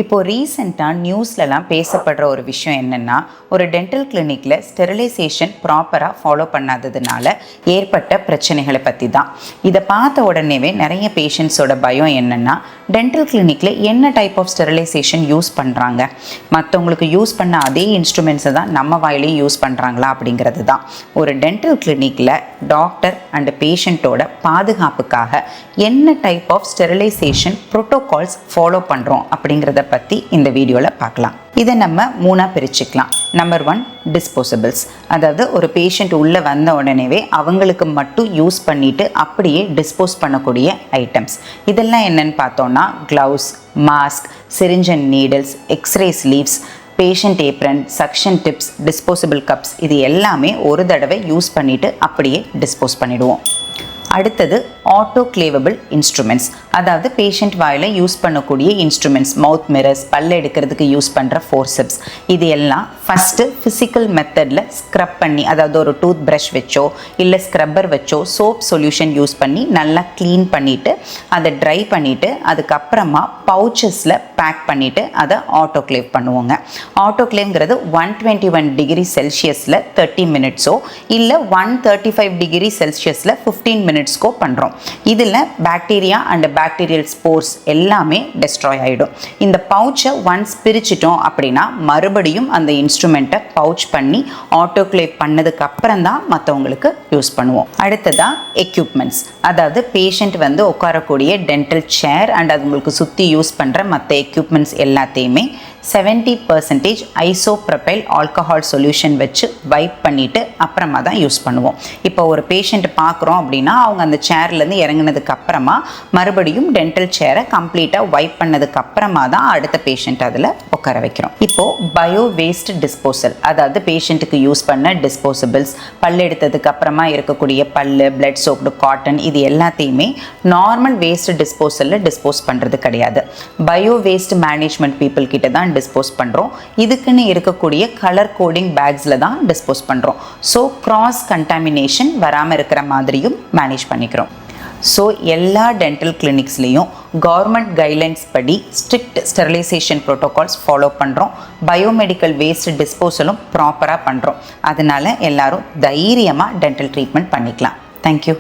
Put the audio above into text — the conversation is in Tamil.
இப்போ ரீசெண்டாக நியூஸ்லலாம் பேசப்படுற ஒரு விஷயம் என்னென்னா, ஒரு டென்டல் கிளினிக்கில் ஸ்டெரிலைசேஷன் ப்ராப்பராக ஃபாலோ பண்ணாததுனால ஏற்பட்ட பிரச்சனைகளை பற்றி தான். இதை பார்த்த உடனேவே நிறைய பேஷண்ட்ஸோட பயம் என்னென்னா, டென்டல் கிளினிக்கில் என்ன டைப் ஆஃப் ஸ்டெரிலைசேஷன் யூஸ் பண்ணுறாங்க, மற்றவங்களுக்கு யூஸ் பண்ண அதே இன்ஸ்ட்ருமெண்ட்ஸை தான் நம்ம வாயிலையும் யூஸ் பண்ணுறாங்களா அப்படிங்கிறது தான். ஒரு டென்டல் கிளினிக்கில் டாக்டர் அண்ட் பேஷண்ட்டோட பாதுகாப்புக்காக என்ன type of sterilization protocols follow பண்ணுறோம் அப்படிங்கிறத பற்றி இந்த வீடியோவில் பார்க்கலாம். இதை நம்ம மூணாக பிரிச்சுக்கலாம். நம்பர் 1, டிஸ்போசபிள்ஸ். அதாவது ஒரு பேஷண்ட் உள்ளே வந்த உடனேவே அவங்களுக்கு மட்டும் யூஸ் பண்ணிவிட்டு அப்படியே டிஸ்போஸ் பண்ணக்கூடிய ஐட்டம்ஸ். இதெல்லாம் என்னென்னு பார்த்தோன்னா, gloves, mask, syringe and needles, x-ray sleeves, patient apron, suction tips, disposable cups, இது எல்லாமே ஒரு தடவை யூஸ் பண்ணிவிட்டு அப்படியே டிஸ்போஸ் பண்ணிவிடுவோம். அடுத்தது ஆட்டோக்ளேவபிள் இன்ஸ்ட்ருமெண்ட்ஸ். அதாவது பேஷண்ட் வாயில் யூஸ் பண்ணக்கூடிய இன்ஸ்ட்ருமெண்ட்ஸ், மவுத் மிரர்ஸ், பல் எடுக்கிறதுக்கு யூஸ் பண்ணுற ஃபோர்செப்ஸ், இது எல்லாம் ஃபஸ்ட்டு ஃபிசிக்கல் மெத்தடில் ஸ்க்ரப் பண்ணி, அதாவது ஒரு டூத் ப்ரஷ் வச்சோ இல்லை ஸ்க்ரப்பர் வச்சோ சோப் சொல்யூஷன் யூஸ் பண்ணி நல்லா க்ளீன் பண்ணிவிட்டு அதை ட்ரை பண்ணிவிட்டு அதுக்கப்புறமா பவுச்சஸில் பேக் பண்ணிவிட்டு அதை ஆட்டோக்ளேவ் பண்ணுவோங்க. ஆட்டோக்ளேவ்ங்கிறது 121 டிகிரி செல்சியஸில் 30 மினிட்ஸோ இல்லை 135 டிகிரி செல்சியஸில் 15 மினிட்ஸ்க்கோ பண்ணுறோம். இதில் பாக்டீரியா அண்ட் பாக்டீரியல் ஸ்போர்ஸ் எல்லாமே டெஸ்ட்ராய் ஆகிடும். இந்த பவுச்சை ஒன்ஸ் பிரிச்சிட்டோம் அப்படின்னா மறுபடியும் அந்த இன்ஸ்ட்ருமெண்ட்டை பவுச் பண்ணி ஆட்டோக்ளேவ் பண்ணதுக்கு அப்புறம் தான் மற்றவங்களுக்கு யூஸ் பண்ணுவோம். அடுத்ததாக எக்யூப்மெண்ட்ஸ். அதாவது பேஷண்ட் வந்து உட்காரக்கூடிய டென்டல் சேர் அண்ட் அதுங்களுக்கு சுற்றி யூஸ் பண்ணுற மற்ற எக்யூப்மெண்ட்ஸ் எல்லாத்தையுமே 70% ஐசோப்ரொபைல் ஆல்கஹால் சொல்யூஷன் வச்சு வைப் பண்ணிவிட்டு அப்புறமா தான் யூஸ் பண்ணுவோம். இப்போ ஒரு பேஷண்ட் பார்க்குறோம் அப்படின்னா அவங்க அந்த சேர்லேருந்து இறங்கினதுக்கு அப்புறமா மறுபடியும் டென்டல் சேரை கம்ப்ளீட்டாக வைப் பண்ணதுக்கு அப்புறமா தான் அடுத்த பேஷண்ட் அதில் உட்கார வைக்கிறோம். இப்போது பயோ வேஸ்ட் டிஸ்போசல். அதாவது பேஷண்ட்டுக்கு யூஸ் பண்ண டிஸ்போசபிள்ஸ், பல் எடுத்ததுக்கு அப்புறமா இருக்கக்கூடிய பல், பிளட் சோப்டு, காட்டன், இது எல்லாத்தையுமே நார்மல் வேஸ்ட் டிஸ்போசலில் டிஸ்போஸ் பண்ணுறது கிடையாது. பயோ வேஸ்ட் மேனேஜ்மெண்ட் பீப்புள் கிட்ட தான் டிஸ்போஸ் பண்ணுறோம். இதுக்குன்னு இருக்கக்கூடிய கலர் கோடிங் பேக்ஸில் தான் டிஸ்போஸ் பண்ணுறோம். ஸோ கிராஸ் கண்டாமினேஷன் வராமல் இருக்கிற மாதிரியும் மேனேஜ் பண்ணிக்கிறோம். ஸோ எல்லா டென்டல் கிளினிக்ஸ்லேயும் கவர்மெண்ட் கைட்லைன்ஸ் படி ஸ்ட்ரிக்ட் ஸ்டெரிலைசேஷன் ப்ரோட்டோகால்ஸ் ஃபாலோ பண்ணுறோம். பயோமெடிக்கல் வேஸ்ட் டிஸ்போசலும் ப்ராப்பராக பண்ணுறோம். அதனால எல்லாரும் தைரியமாக டென்டல் ட்ரீட்மெண்ட் பண்ணிக்கலாம். தேங்க்யூ.